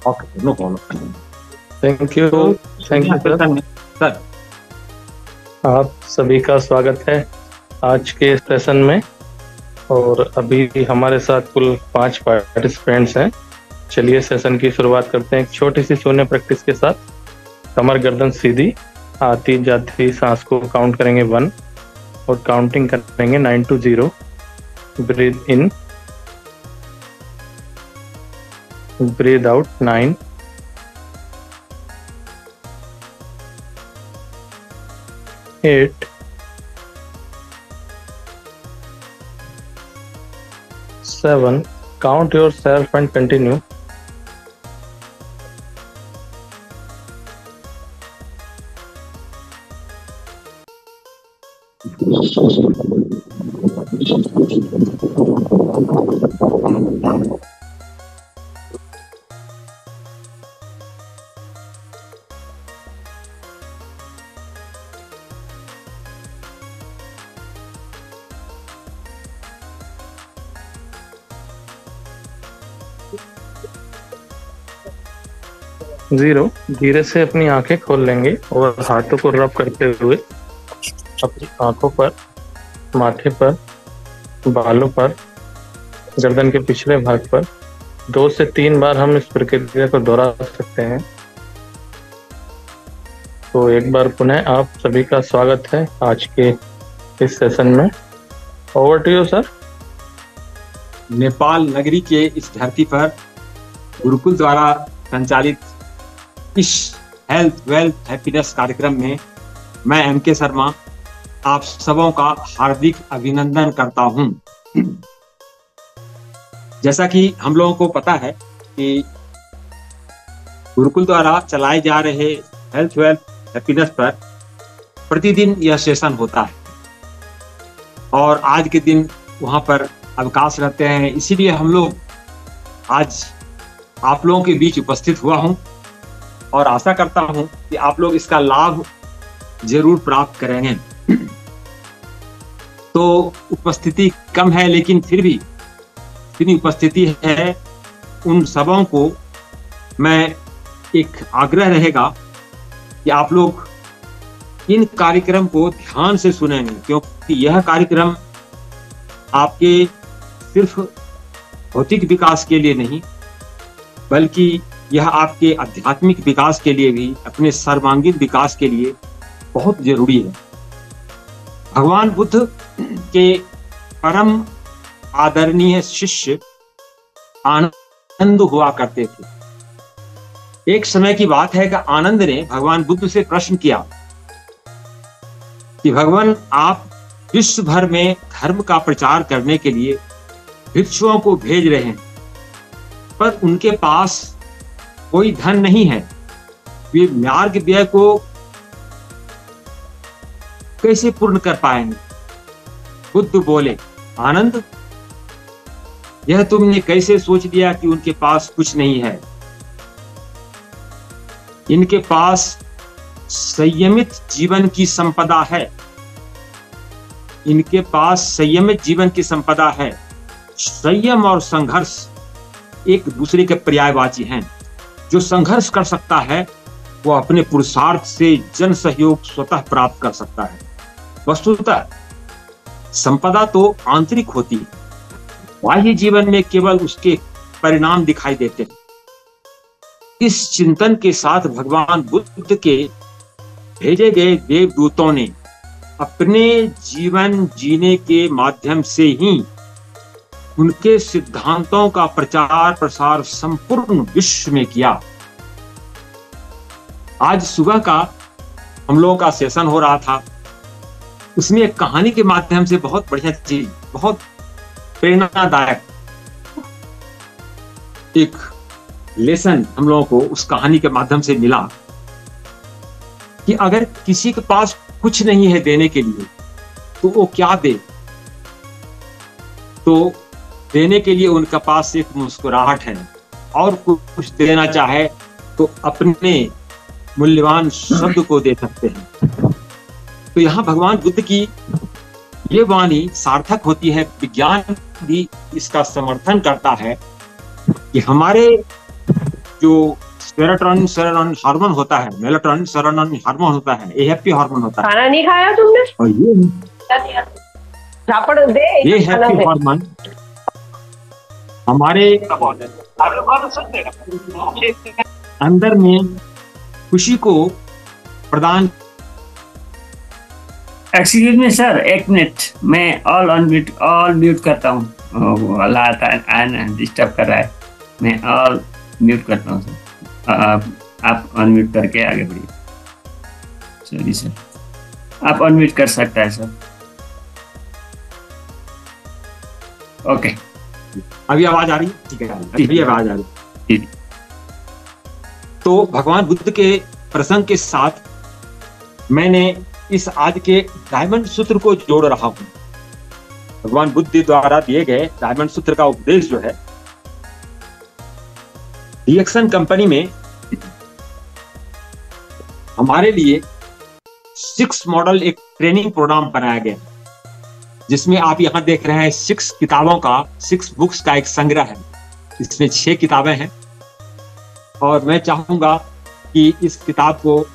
Okay, no problem. Thank you. तो thank you sir. Sir, आप सभी का स्वागत है आज के सेशन में। और अभी हमारे साथ कुल 5 पार्टिसिपेंट्स हैं। चलिए सेशन की शुरुआत करते हैं एक छोटी सी शून्य प्रैक्टिस के साथ। कमर गर्दन सीधी, आती जाती सांस को काउंट करेंगे 1 और काउंटिंग करेंगे 9 to 0। Breathe in, breathe out 9, 8, 7, count yourself and continue, 0। धीरे से अपनी आंखें खोल लेंगे और हाथों को रब करते हुए अपनी आंखों पर, माथे पर, बालों पर, गर्दन के पिछले भाग पर 2 से 3 बार हम इस प्रक्रिया को दोहरा सकते हैं। तो एक बार पुनः आप सभी का स्वागत है आज के इस सेशन में। Over to you sir. Nepal नगरी के इस धरती पर गुरुकुल द्वारा संचालित इस हेल्थ वेल्थ हैप्पीनेस कार्यक्रम में मैं एम.के. शर्मा आप सबों का हार्दिक अभिनंदन करता हूं। जैसा कि हम लोगों को पता है कि गुरुकुल द्वारा चलाए जा रहे हेल्थ वेल्थ हैप्पीनेस पर प्रतिदिन यह सेशन होता है और आज के दिन वहां पर अवकाश रहते हैं, इसीलिए हम लोग आज आप लोगों के बीच उपस्थित हुआ हूं और आशा करता हूं कि आप लोग इसका लाभ जरूर प्राप्त करेंगे। तो उपस्थिति कम है, लेकिन फिर भी इतनी उपस्थिति है, उन सबों को मैं एक आग्रह रहेगा कि आप लोग इन कार्यक्रम को ध्यान से सुनेंगे, क्योंकि यह कार्यक्रम आपके सिर्फ भौतिक विकास के लिए नहीं, बल्कि यह आपके आध्यात्मिक विकास के लिए भी, अपने सर्वांगीण विकास के लिए बहुत जरूरी है। भगवान बुद्ध के परम आदरणीय शिष्य आनंद हुआ करते थे। एक समय की बात है कि आनंद ने भगवान बुद्ध से प्रश्न किया कि भगवान, आप विश्व भर में धर्म का प्रचार करने के लिए भिक्षुओं को भेज रहे हैं, पर उनके पास कोई धन नहीं है, वे मार्ग व्यय को कैसे पूर्ण कर पाएंगे? बुद्ध बोले, आनंद, यह तुमने कैसे सोच लिया कि उनके पास कुछ नहीं है? इनके पास संयमित जीवन की संपदा है। इनके पास संयमित जीवन की संपदा है। संयम और संघर्ष एक दूसरे के पर्यायवाची हैं। जो संघर्ष कर सकता है वो अपने पुरुषार्थ से जन सहयोग स्वतः प्राप्त कर सकता है। वस्तुतः संपदा तो आंतरिक होती है, बाह्य जीवन में केवल उसके परिणाम दिखाई देते हैं। इस चिंतन के साथ भगवान बुद्ध के भेजे गए देवदूतों ने अपने जीवन जीने के माध्यम से ही उनके सिद्धांतों का प्रचार प्रसार संपूर्ण विश्व में किया। आज सुबह का हम लोगों का सेशन हो रहा था, उसमें एक कहानी के माध्यम से बहुत बढ़िया चीज, बहुत प्रेरणादायक एक लेसन हम लोगों को उस कहानी के माध्यम से मिला कि अगर किसी के पास कुछ नहीं है देने के लिए तो वो क्या दे? तो देने के लिए उनके पास एक मुस्कुराहट है, और कुछ देना चाहे तो अपने मूल्यवान शब्द को दे सकते हैं। तो यहाँ भगवान बुद्ध की ये वाणी सार्थक होती है। विज्ञान भी इसका समर्थन करता है कि हमारे जो सेरोटोनिन सेरोटोनिन हार्मोन होता है, मेलाटोनिन सेरोटोनिन हार्मोन होता है, एएफपी हार्मोन होता है। खाना नहीं खाया तुमने? और झापड़ दे। ये हैप्पी हार्मोन हमारे अंदर में खुशी को प्रदान। एक्सक्यूज मी सर, एक मिनट, मैं ऑल म्यूट करता हूँ। अल्लाह आता डिस्टर्ब कर रहा है, मैं ऑल म्यूट करता हूँ सर। आप अनम्यूट करके आगे बढ़िए। सॉरी सर, आप अनम्यूट कर सकता है सर। ओके, अभी आवाज आ रही है? ठीक है, अभी आवाज आ रही है। तो भगवान बुद्ध के प्रसंग के साथ मैंने इस आज के डायमंड सूत्र को जोड़ रहा हूं। भगवान बुद्ध द्वारा दिए गए डायमंड सूत्र का उपदेश जो है, डीएक्सन कंपनी में हमारे लिए 6 मॉडल एक ट्रेनिंग प्रोग्राम बनाया गया, जिसमें आप यहां देख रहे हैं 6 किताबों का, 6 बुक्स का एक संग्रह है। इसमें 6 किताबें हैं और मैं चाहूंगा कि इस किताब को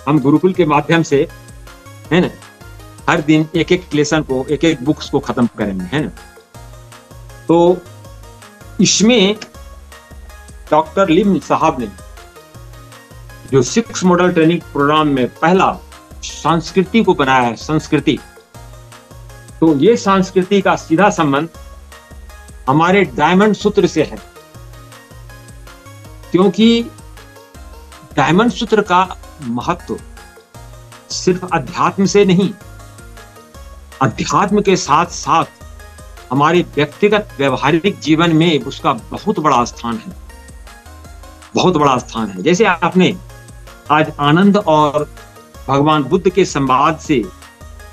हम गुरुकुल के माध्यम से, है ना, हर दिन एक एक लेसन को, एक एक बुक्स को खत्म करेंगे, है ना। तो इसमें डॉक्टर लिम साहब ने जो 6 मॉडल ट्रेनिंग प्रोग्राम में पहला संस्कृति को बनाया है, संस्कृति। तो ये संस्कृति का सीधा संबंध हमारे डायमंड सूत्र से है, क्योंकि डायमंड सूत्र का महत्व सिर्फ अध्यात्म से नहीं, अध्यात्म के साथ साथ हमारे व्यक्तिगत व्यवहारिक जीवन में उसका बहुत बड़ा स्थान है, बहुत बड़ा स्थान है। जैसे आपने आज आनंद और भगवान बुद्ध के संवाद से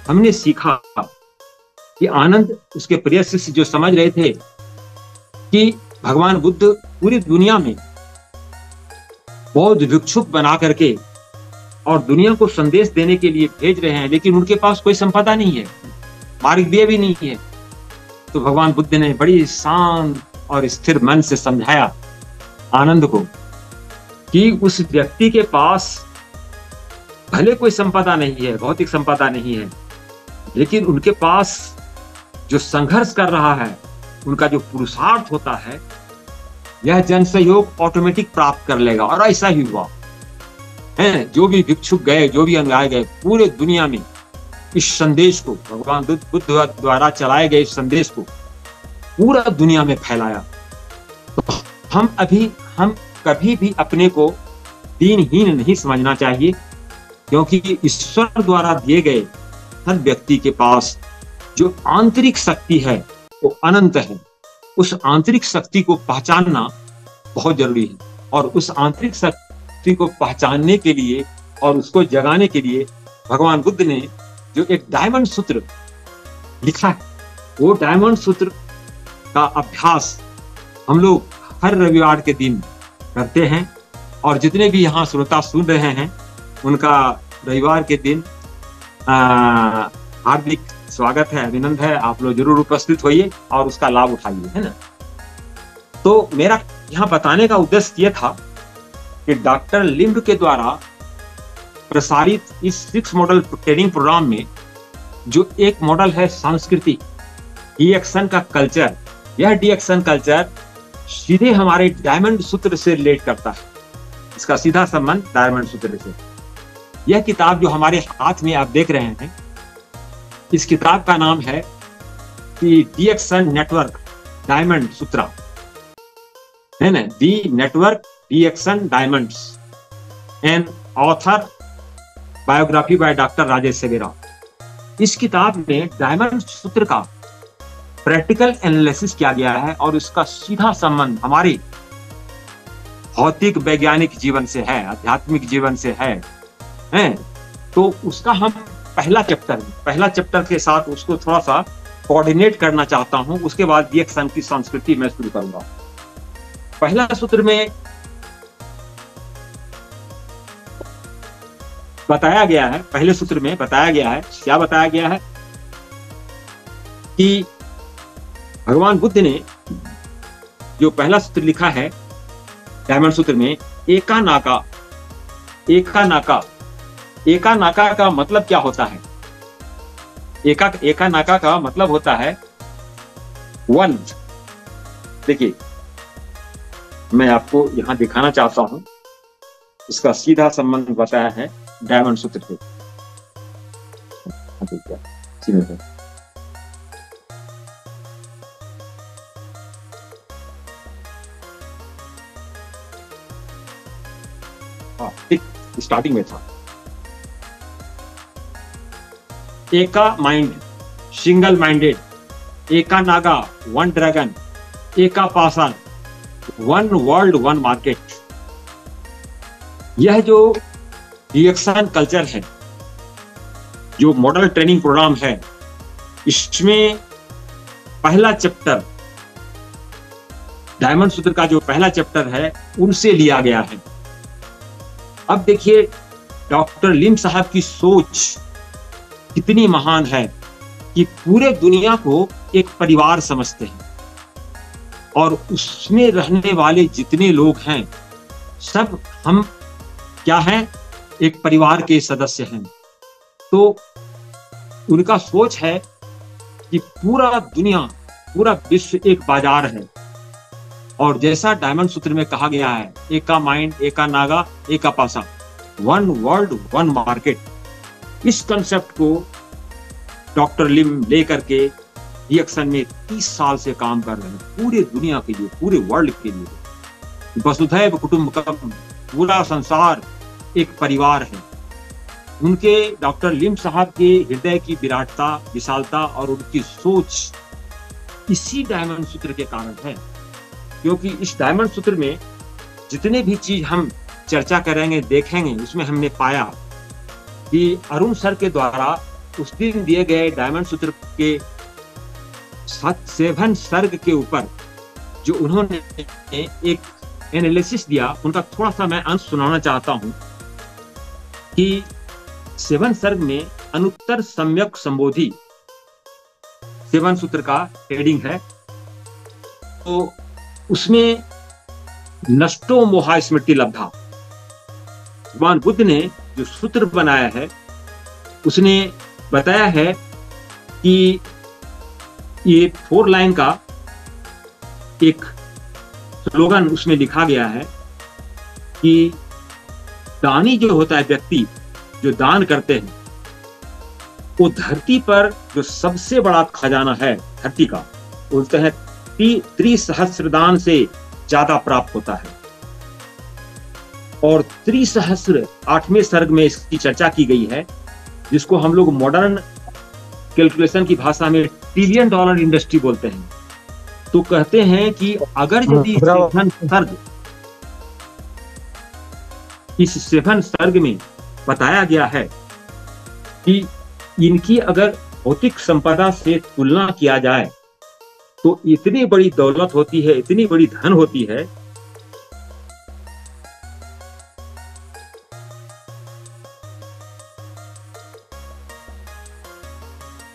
हमने सीखा कि आनंद उसके प्रिय शिष्य जो समझ रहे थे कि भगवान बुद्ध पूरी दुनिया में बौद्ध भिक्षुक बना करके और दुनिया को संदेश देने के लिए भेज रहे हैं, लेकिन उनके पास कोई संपदा नहीं है, मार्गदीय भी नहीं है। तो भगवान बुद्ध ने बड़ी शांत और स्थिर मन से समझाया आनंद को कि उस व्यक्ति के पास भले कोई संपदा नहीं है, भौतिक संपदा नहीं है, लेकिन उनके पास जो संघर्ष कर रहा है, उनका जो पुरुषार्थ होता है, यह जन सहयोग ऑटोमेटिक प्राप्त कर लेगा। और ऐसा ही हुआ है। जो भी भिक्षुक गए, जो भी अनुयायी गए, पूरे दुनिया में इस संदेश को, भगवान बुद्ध द्वारा चलाए गए इस संदेश को पूरा दुनिया में फैलाया। तो हम कभी भी अपने को दीनहीन नहीं समझना चाहिए, क्योंकि ईश्वर द्वारा दिए गए हर व्यक्ति के पास जो आंतरिक शक्ति है वो अनंत है। उस आंतरिक शक्ति को पहचानना बहुत जरूरी है, और उस आंतरिक शक्ति को पहचानने के लिए और उसको जगाने के लिए भगवान बुद्ध ने जो एक डायमंड सूत्र लिखा है, वो डायमंड सूत्र का अभ्यास हम लोग हर रविवार के दिन करते हैं। और जितने भी यहाँ श्रोता सुन रहे हैं उनका रविवार के दिन हार्दिक स्वागत है, अभिनंदन है। आप लोग जरूर उपस्थित होइए और उसका लाभ उठाइए, है ना। तो मेरा यहाँ बताने का उद्देश्य यह था कि डॉक्टर लिम्ब के द्वारा प्रसारित इस 6 मॉडल ट्रेनिंग प्रोग्राम में जो एक मॉडल है संस्कृति, डीएक्सन का कल्चर, यह डीएक्सन कल्चर सीधे हमारे डायमंड सूत्र से रिलेट करता है। इसका सीधा संबंध डायमंड सूत्र से। यह किताब जो हमारे हाथ में आप देख रहे हैं, इस किताब का नाम है डीएक्सन नेटवर्क डायमंड सूत्रा, है ना, the network DXN diamonds and author biography by doctor Rajesh Severa. इस किताब में डायमंड सूत्र का प्रैक्टिकल एनालिसिस किया गया है और इसका सीधा संबंध हमारे भौतिक वैज्ञानिक जीवन से है, आध्यात्मिक जीवन से है। तो उसका हम पहला चैप्टर के साथ उसको थोड़ा सा कोऑर्डिनेट करना चाहता हूं। उसके बाद डीएक्सन की संस्कृति में शुरू करूंगा। पहला सूत्र में बताया गया है, पहले सूत्र में बताया गया है, क्या बताया गया है कि भगवान बुद्ध ने जो पहला सूत्र लिखा है डायमंड सूत्र में एका नाका, एका नाका, एका नाका का मतलब क्या होता है? एका नाका का मतलब होता है वन। देखिए, मैं आपको यहां दिखाना चाहता हूं, इसका सीधा संबंध बताया है डायमंड सूत्र से। स्टार्टिंग में था एका माइंड, सिंगल माइंडेड, एका नागा, वन ड्रैगन, एका पासान, वन वर्ल्ड वन मार्केट। यह जो रिएक्शन कल्चर है, जो मॉडल ट्रेनिंग प्रोग्राम है, इसमें पहला चैप्टर, डायमंड सूत्र का जो पहला चैप्टर है, उनसे लिया गया है। अब देखिए डॉक्टर लिम साहब की सोच कितनी महान है कि पूरे दुनिया को एक परिवार समझते हैं और उसमें रहने वाले जितने लोग हैं सब हम क्या हैं, एक परिवार के सदस्य हैं। तो उनका सोच है कि पूरा दुनिया, पूरा विश्व एक बाजार है और जैसा डायमंड सूत्र में कहा गया है, एका माइंड, एका नागा, एका पासा, वन वर्ल्ड वन मार्केट। इस कंसेप्ट को डॉक्टर लिम लेकर के रिएक्शन में 30 साल से काम कर रहे हैं, पूरे दुनिया के लिए, पूरे वर्ल्ड के लिए। वसुधैव कुटुंबकम, पूरा संसार एक परिवार है। उनके डॉक्टर लिम साहब के हृदय की विराटता, विशालता और उनकी सोच इसी डायमंड सूत्र के कारण है, क्योंकि इस डायमंड सूत्र में जितने भी चीज हम चर्चा करेंगे, देखेंगे, उसमें हमने पाया कि अरुण सर के द्वारा उस दिन दिए गए डायमंड सूत्र के 7 सर्ग के ऊपर जो उन्होंने एक एनालिसिस दिया, उनका थोड़ा सा मैं अंश सुनाना चाहता हूं कि 7 सर्ग में अनुत्तर सम्यक संबोधि 7 सूत्र का हेडिंग है। तो उसमें नष्टो मोहा स्मृति लब्धा, भगवान बुद्ध ने जो सूत्र बनाया है उसने बताया है कि ये 4 लाइन का एक स्लोगन उसमें लिखा गया है कि दानी जो होता है, व्यक्ति जो दान करते हैं, वो धरती पर जो सबसे बड़ा खजाना है धरती का, बोलते हैं त्रिसहस्रदान से ज्यादा प्राप्त होता है। और त्रिसहस्र 8वें सर्ग में इसकी चर्चा की गई है, जिसको हम लोग मॉडर्न कैलकुलेशन की भाषा में $1 ट्रिलियन इंडस्ट्री बोलते हैं। तो कहते हैं कि अगर यदि 7 सर्ग, इस 7 सर्ग में बताया गया है कि इनकी अगर भौतिक संपदा से तुलना किया जाए तो इतनी बड़ी दौलत होती है, इतनी बड़ी धन होती है।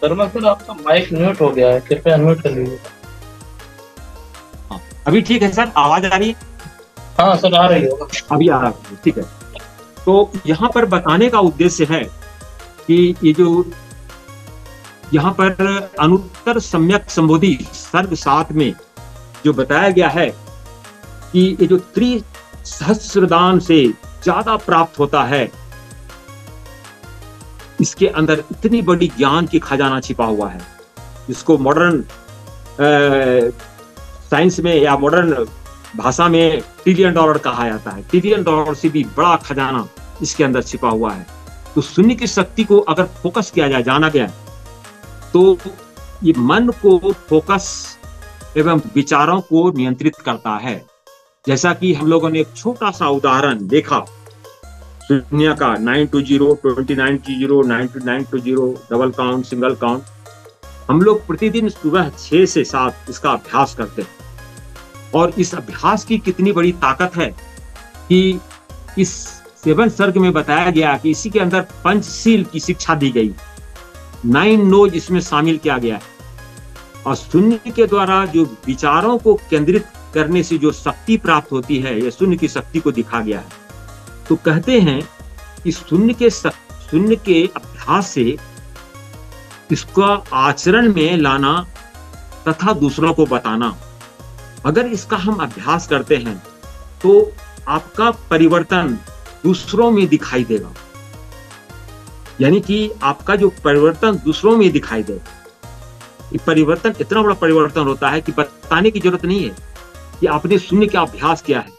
शर्मा सर, आपका माइक म्यूट हो गया है, कृपया अनम्यूट कर लीजिए। अभी ठीक है सर, आवाज आ रही है? हाँ सर, आ रही है, अभी आ रही है, ठीक है। तो यहाँ पर बताने का उद्देश्य है कि ये जो यहाँ पर अनुत्तर सम्यक संबोधि सर्ग 7 में जो बताया गया है कि ये जो त्रिसहस्रदान से ज्यादा प्राप्त होता है, इसके अंदर इतनी बड़ी ज्ञान की खजाना छिपा हुआ है, जिसको मॉडर्न साइंस में या मॉडर्न भाषा में $1 ट्रिलियन कहा जाता है। $1 ट्रिलियन से भी बड़ा खजाना इसके अंदर छिपा हुआ है। तो शून्य की शक्ति को अगर फोकस किया जाए, जाना गया, तो ये मन को फोकस एवं विचारों को नियंत्रित करता है। जैसा कि हम लोगों ने एक छोटा सा उदाहरण देखा शून्य का, 920, 2920, 920, डबल काउंट, सिंगल काउंट। हम लोग प्रतिदिन सुबह 6 से 7 इसका अभ्यास करते हैं और इस अभ्यास की कितनी बड़ी ताकत है कि इस 7 सर्ग में बताया गया कि इसी के अंदर पंचशील की शिक्षा दी गई, 9 नोज इसमें शामिल किया गया है और शून्य के द्वारा जो विचारों को केंद्रित करने से जो शक्ति प्राप्त होती है, यह शून्य की शक्ति को दिखा गया है। तो कहते हैं कि शून्य के अभ्यास से इसका आचरण में लाना तथा दूसरों को बताना, अगर इसका हम अभ्यास करते हैं तो आपका परिवर्तन दूसरों में दिखाई देगा। यानी कि आपका जो परिवर्तन दूसरों में दिखाई देगा, ये परिवर्तन इतना बड़ा परिवर्तन होता है कि बताने की जरूरत नहीं है कि आपने शून्य का अभ्यास किया है।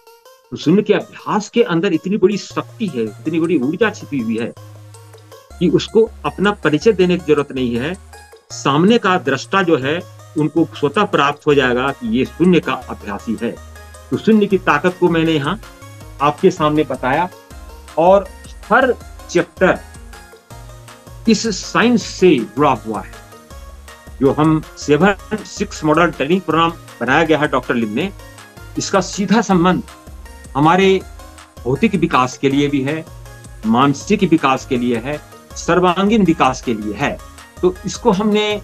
तो शून्य के अभ्यास के अंदर इतनी बड़ी शक्ति है, इतनी बड़ी ऊर्जा छिपी हुई है कि उसको अपना परिचय देने की जरूरत नहीं है। सामने का दृष्टा जो है उनको स्वतः प्राप्त हो जाएगा कि ये शून्य का अभ्यासी है। तो शून्य की ताकत को मैंने यहाँ आपके सामने बताया, और हर चैप्टर इस साइंस से जुड़ा हुआ है। जो हम 7-6 मॉडल ट्रेनिंग प्रोग्राम बनाया गया है डॉक्टर लिम ने, इसका सीधा संबंध हमारे भौतिक विकास के लिए भी है, मानसिक विकास के लिए है, सर्वांगीण विकास के लिए है। तो इसको हमने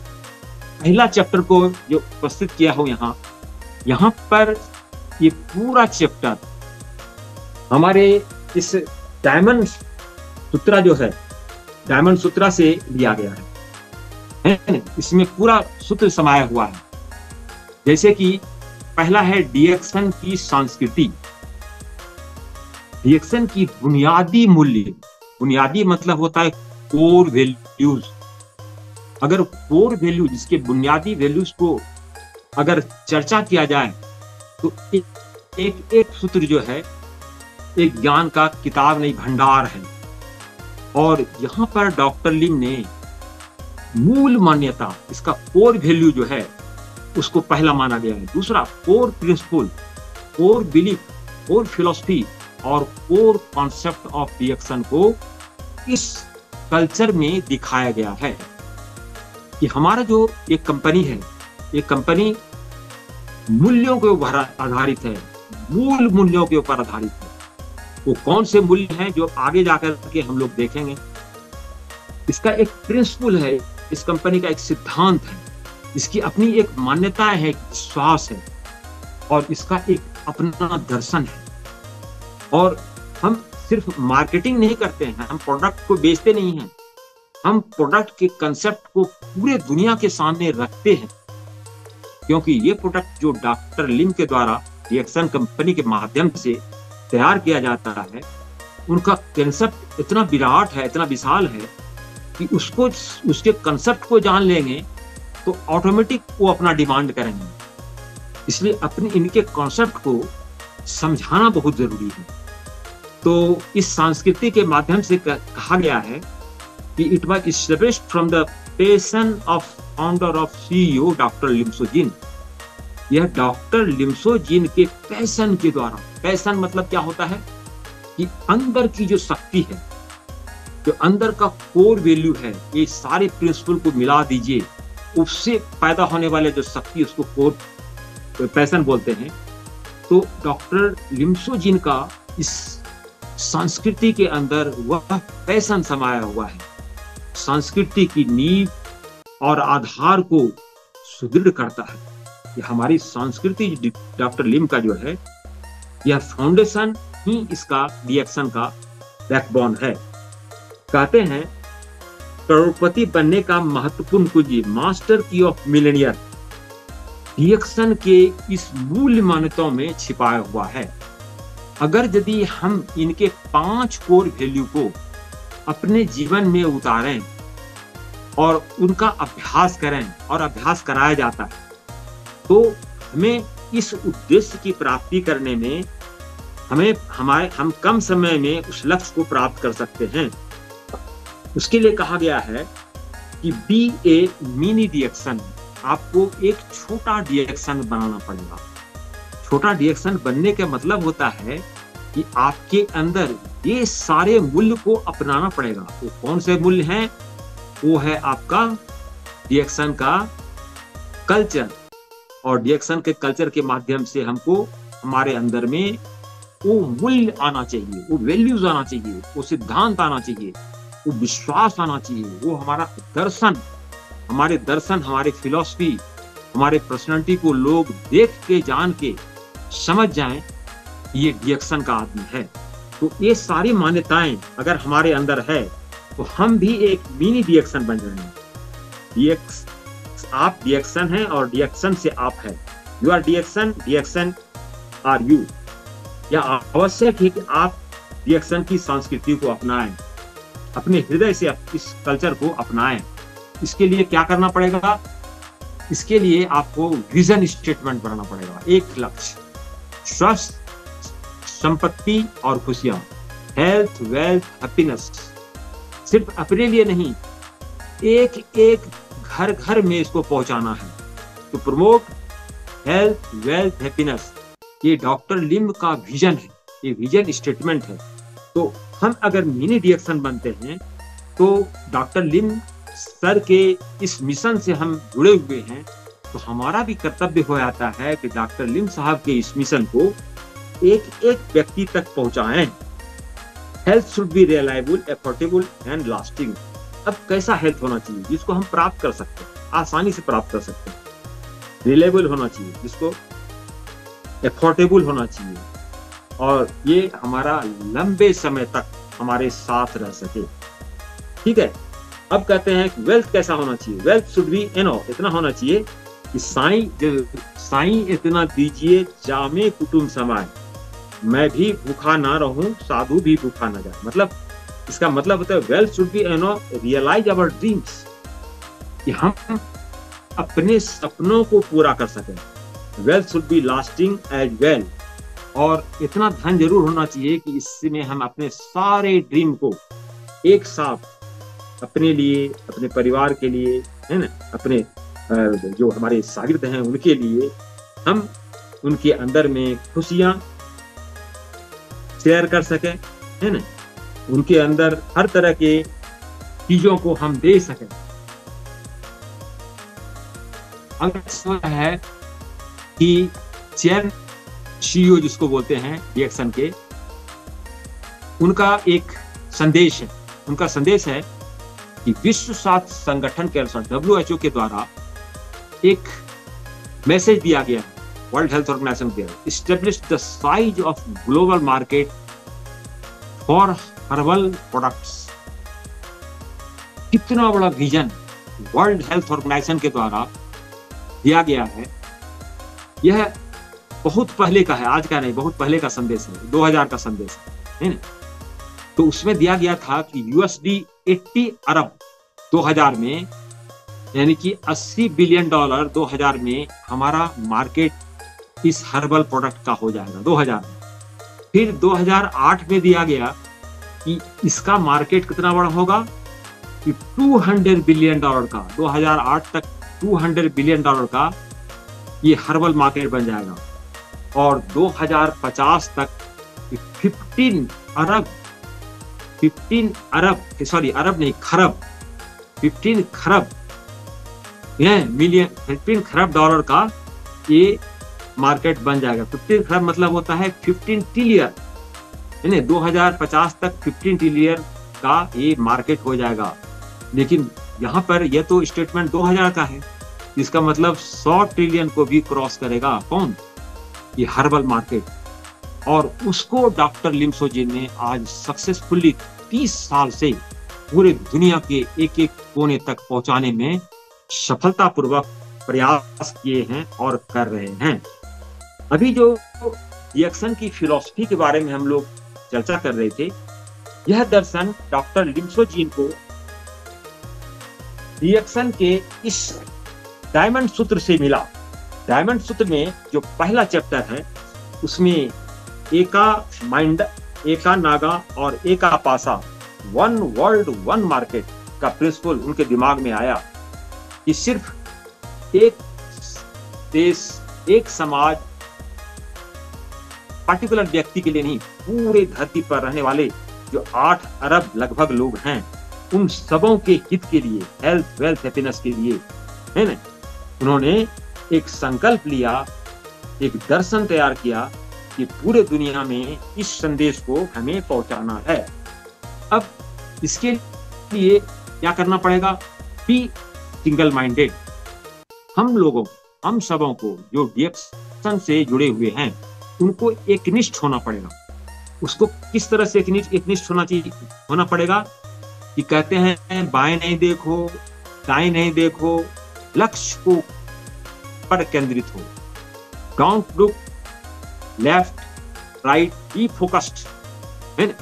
पहला चैप्टर को जो प्रस्तुत किया हो यहाँ पर ये पूरा चैप्टर हमारे इस डायमंड सूत्रा जो है, डायमंड सूत्रा से लिया गया है। इसमें पूरा सूत्र समाया हुआ है। जैसे कि पहला है डीएक्शन की संस्कृति। डीएक्शन की बुनियादी मूल्य, बुनियादी मतलब होता है कोर वैल्यूज। अगर कोर वैल्यू, जिसके बुनियादी वैल्यूज को अगर चर्चा किया जाए तो एक सूत्र जो है एक ज्ञान का किताब नहीं, भंडार है। और यहाँ पर डॉक्टर लिम ने मूल मान्यता, इसका कोर वैल्यू जो है उसको पहला माना गया है। दूसरा core principle, core belief, core philosophy और कोर कॉन्सेप्ट ऑफ रिएक्शन को इस कल्चर में दिखाया गया है कि हमारा जो एक कंपनी है, एक कंपनी मूल्यों के ऊपर आधारित है, मूल मूल्यों के ऊपर आधारित है। वो कौन से मूल्य हैं जो आगे जाकर के हम लोग देखेंगे। इसका एक प्रिंसिपल है, इस कंपनी का एक सिद्धांत है, इसकी अपनी एक मान्यता है, विश्वास है, और इसका एक अपना दर्शन है। और हम सिर्फ मार्केटिंग नहीं करते हैं, हम प्रोडक्ट को बेचते नहीं हैं, हम प्रोडक्ट के कंसेप्ट को पूरे दुनिया के सामने रखते हैं। क्योंकि ये प्रोडक्ट जो डॉक्टर लिम के द्वारा रिएक्शन कंपनी के माध्यम से तैयार किया जाता है, उनका कंसेप्ट इतना विराट है, इतना विशाल है कि उसको, उसके कंसेप्ट को जान लेंगे तो ऑटोमेटिक वो अपना डिमांड करेंगे। इसलिए अपने इनके कॉन्सेप्ट को समझाना बहुत जरूरी है। तो इस संस्कृति के माध्यम से कहा गया है कि it was established from the passion of founder of CEO doctor Lim Siow Jin. यह डॉक्टर लिम्सो जिन के पैशन के द्वारा, पैशन मतलब क्या होता है कि अंदर की जो शक्ति है, जो अंदर का कोर वैल्यू है, ये सारे प्रिंसिपल को मिला दीजिए, उससे पैदा होने वाले जो शक्ति, उसको कोर पैशन बोलते हैं। तो डॉक्टर लिम्सो जिन का इस संस्कृति के अंदर वह पैशन समाया हुआ है। संस्कृति की नींव और आधार को सुदृढ़ करता है। यह हमारी संस्कृति डॉक्टर लिम का जो है, यह फाउंडेशन ही इसका रिएक्शन का बैकबोन है। कहते हैं करोड़पति बनने का महत्वपूर्ण कुंजी, मास्टर की ऑफ मिलेनियर, रिएक्शन के इस मूल मान्यताओं में छिपाया हुआ है। अगर यदि हम इनके 5 कोर वैल्यू को अपने जीवन में उतारें और उनका अभ्यास करें, और अभ्यास कराया जाता है, तो हमें इस उद्देश्य की प्राप्ति करने में हम कम समय में उस लक्ष्य को प्राप्त कर सकते हैं। उसके लिए कहा गया है कि बी ए मिनी रिएक्शन, आपको एक छोटा रिएक्शन बनाना पड़ेगा। छोटा रिएक्शन बनने का मतलब होता है कि आपके अंदर ये सारे मूल्य को अपनाना पड़ेगा। वो कौन से मूल्य हैं? वो है आपका रिएक्शन का कल्चर, और रिएक्शन के कल्चर के माध्यम से हमको हमारे अंदर में वो मूल्य आना चाहिए, वो वैल्यूज आना चाहिए, वो सिद्धांत आना चाहिए, वो विश्वास आना चाहिए, वो हमारा दर्शन, हमारे फिलॉसफी, हमारे पर्सनालिटी को लोग देख के, जान के समझ जाएं ये डिएक्सन का आदमी है। तो ये सारी मान्यताएं अगर हमारे अंदर है तो हम भी एक मिनी डिएक्सन बन जाएंगे। आप डिएक्सन हैं और डिएक्सन से आप है। You are the action, the action are you. यह आवश्यक है कि आप डिएक्सन की संस्कृति को अपनाएं, अपने हृदय से इस कल्चर को अपनाएं। इसके लिए क्या करना पड़ेगा? इसके लिए आपको विजन स्टेटमेंट बनाना पड़ेगा। एक लक्ष्य, स्वस्थ, संपत्ति और खुशियां, हेल्थ, वेल्थ, हैप्पीनेस। सिर्फ अपने लिए नहीं, एक एक घर घर में इसको पहुंचाना है। तो प्रमोट हेल्थ, वेल्थ, हैप्पीनेस, ये डॉक्टर लिम का विजन है, ये विजन स्टेटमेंट है। तो हम अगर मिनी डिएक्सन बनते हैं तो डॉक्टर लिम सर के इस मिशन से हम जुड़े हुए हैं, तो हमारा भी कर्तव्य हो जाता है कि डॉक्टर लिम साहब के इस मिशन को एक एक व्यक्ति तक पहुंचाएं। Health should be reliable, affordable and lasting. अब कैसा हेल्थ होना चाहिए जिसको हम प्राप्त कर सकते हैं, आसानी से प्राप्त कर सकते हैं। रिलायबल होना चाहिए, जिसको एफोर्डेबल होना चाहिए, और ये हमारा लंबे समय तक हमारे साथ रह सके। ठीक है। अब कहते हैं कि वेल्थ कैसा होना चाहिए? वेल्थ शुड बी इतना होना चाहिए कि साईं इतना दीजिए जामे कुटुम समाए, मैं भी भूखा ना रहूं, साधु भी भूखा ना जाए। मतलब इसका मतलब होता है wealth should be realise our dreams, कि हम अपने सपनों को पूरा कर सकें। Wealth should be lasting as well, और इतना धन जरूर होना चाहिए कि इसमें हम अपने सारे ड्रीम को एक साथ अपने लिए, अपने परिवार के लिए, है ना, अपने जो हमारे शागिर्द हैं उनके लिए, हम उनके अंदर में खुशियां शेयर कर सकें, है ना, उनके अंदर हर तरह के चीजों को हम दे सकें। अगर है कि चेयर सीईओ जिसको बोलते हैं डिएक्सन के, उनका एक संदेश है। उनका संदेश है कि विश्व स्वास्थ्य संगठन के अनुसार WHO के द्वारा एक मैसेज दिया गया है, वर्ल्ड हेल्थ ऑर्गेनाइजेशन दिया है, establish the size of global market for herbal products. कितना बड़ा विजन वर्ल्ड हेल्थ ऑर्गेनाइजेशन के द्वारा दिया गया है। यह बहुत पहले का है, आज का नहीं, बहुत पहले का संदेश है, 2000 का संदेश है ना। तो उसमें दिया गया था कि USD 80 अरब 2000 में, यानी कि $80 बिलियन 2000 में हमारा मार्केट इस हर्बल प्रोडक्ट का हो जाएगा 2000 में। फिर 2008 में दिया गया कि इसका मार्केट कितना बड़ा होगा कि $200 बिलियन का, 2008 तक $200 बिलियन का ये हर्बल मार्केट बन जाएगा। और 2050 तक 15 खरब मिलियन, 15 खरब डॉलर का ये मार्केट बन जाएगा। 15 खरब मतलब होता है 15 ट्रिलियन, यानी 2050 तक 15 ट्रिलियन का ये मार्केट हो जाएगा। लेकिन यहाँ पर ये तो स्टेटमेंट 2000 का है, इसका मतलब 100 ट्रिलियन को भी क्रॉस करेगा। कौन? ये हर्बल मार्केट। और उसको डॉक्टर लिम्सोजिन ने आज सक्सेसफुली 30 साल से पूरे दुनिया के एक एक कोने तक पहुंचाने में सफलतापूर्वक प्रयास किए हैं और कर रहे हैं। अभी जो डिएक्सन की फिलॉसफी के बारे में हम लोग चर्चा कर रहे थे, यह दर्शन डॉक्टर लिम्सोजिन को डिएक्सन के इस डायमंड सूत्र से मिला। डायमंड सूत्र में जो पहला चैप्टर है उसमें एका माइंड, एका नागा और एका पासा, वन वर्ल्ड वन मार्केट का प्रिंसिपल उनके दिमाग में आया कि सिर्फ एक देश, एक समाज, पार्टिकुलर व्यक्ति के लिए नहीं, पूरे धरती पर रहने वाले जो 8 अरब लगभग लोग हैं, उन सबों के हित के लिए, हेल्थ, वेल्थ, हैप्पीनेस के लिए, है ना, उन्होंने एक संकल्प लिया, एक दर्शन तैयार किया कि पूरे दुनिया में इस संदेश को हमें पहुंचाना है। अब इसके लिए क्या करना पड़ेगा? Be single minded. हम लोगों, हम सबों को जो डिएक्सन से जुड़े हुए हैं, उनको एकनिष्ठ होना पड़ेगा। उसको किस तरह से एकनिष्ठ होना पड़ेगा कि कहते हैं बाएं नहीं देखो, दाएं नहीं देखो, लक्ष्य को पर केंद्रित हो। Don't look left right, be focused, है ना।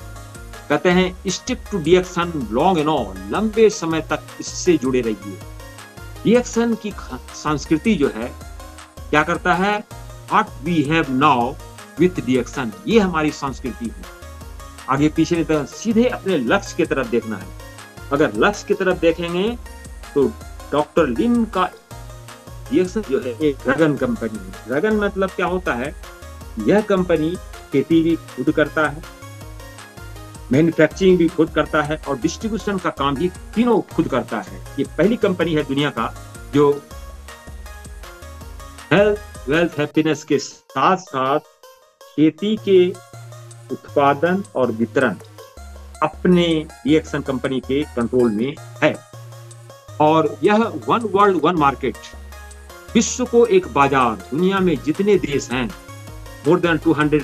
कहते हैं stick to DXN long and all, लंबे समय तक इससे जुड़े रहिए। डिएक्शन की संस्कृति जो है क्या करता है, what we have now with DXN, ये हमारी संस्कृति है। आगे पीछे नहीं तो सीधे अपने लक्ष्य की तरफ देखना है। अगर लक्ष्य की तरफ देखेंगे तो डॉक्टर लिन का डिएक्शन जो है एक ड्रैगन कंपनी है। ड्रैगन मतलब क्या होता है, यह कंपनी खेती भी खुद करता है, मैन्युफैक्चरिंग भी खुद करता है और डिस्ट्रीब्यूशन का काम भी तीनों खुद करता है। ये पहली कंपनी है दुनिया का जो हेल्थ वेल्थ हैप्पीनेस के साथ साथ खेती के उत्पादन और वितरण अपने डिएक्शन कंपनी के कंट्रोल में है। और यह वन वर्ल्ड वन मार्केट, विश्व को एक बाजार, दुनिया में जितने देश हैं मोर देन 200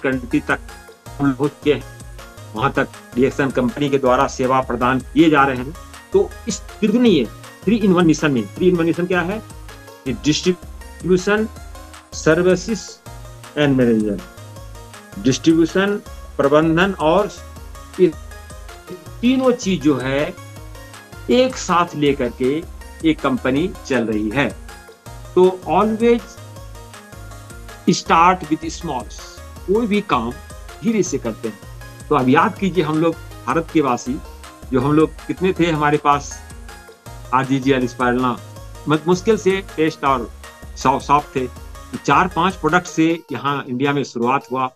कंट्री तक हो चुके हैं, वहां तक डिएक्शन कंपनी के द्वारा सेवा प्रदान किए जा रहे हैं। तो इस त्रिगुणीय 3-in-1 मिशन में 3-in-1 मिशन क्या है, distribution, services and management. Distribution, प्रबंधन और तीनों चीज जो है एक साथ लेकर के एक कंपनी चल रही है। तो ऑलवेज स्टार्ट विथ स्मॉल, कोई भी काम धीरे से करते हैं। तो अब याद कीजिए हम लोग भारत के वासी, जो हम लोग कितने थे हमारे पास आरजीजीएल स्पाइरलिना, मुश्किल से टेस्ट और सॉफ्ट थे। 4-5 प्रोडक्ट से यहाँ इंडिया में शुरुआत हुआ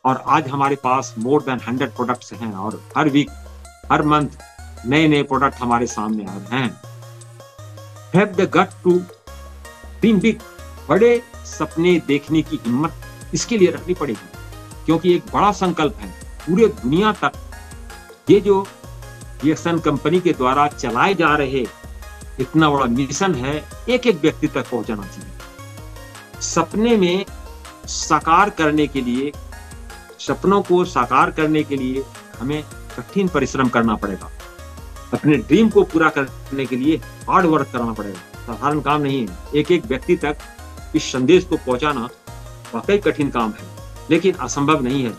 और आज हमारे पास मोर देन 100 प्रोडक्ट्स हैं और हर वीक हर मंथ नए नए प्रोडक्ट हमारे सामने आ रहे हैं। Have the gut to dream big, बड़े सपने देखने की हिम्मत इसके लिए रखनी पड़ेगी, क्योंकि एक बड़ा संकल्प है पूरे दुनिया तक ये जो डिएक्शन कंपनी के द्वारा चलाए जा रहे इतना बड़ा मिशन है, एक एक व्यक्ति तक पहुंचाना चाहिए। सपने में साकार करने के लिए, सपनों को साकार करने के लिए हमें कठिन परिश्रम करना पड़ेगा। अपने ड्रीम को पूरा करने के लिए हार्ड वर्क करना पड़ेगा, साधारण काम नहीं है। एक एक व्यक्ति तक इस संदेश को पहुंचाना वाकई कठिन काम है, लेकिन असंभव नहीं है।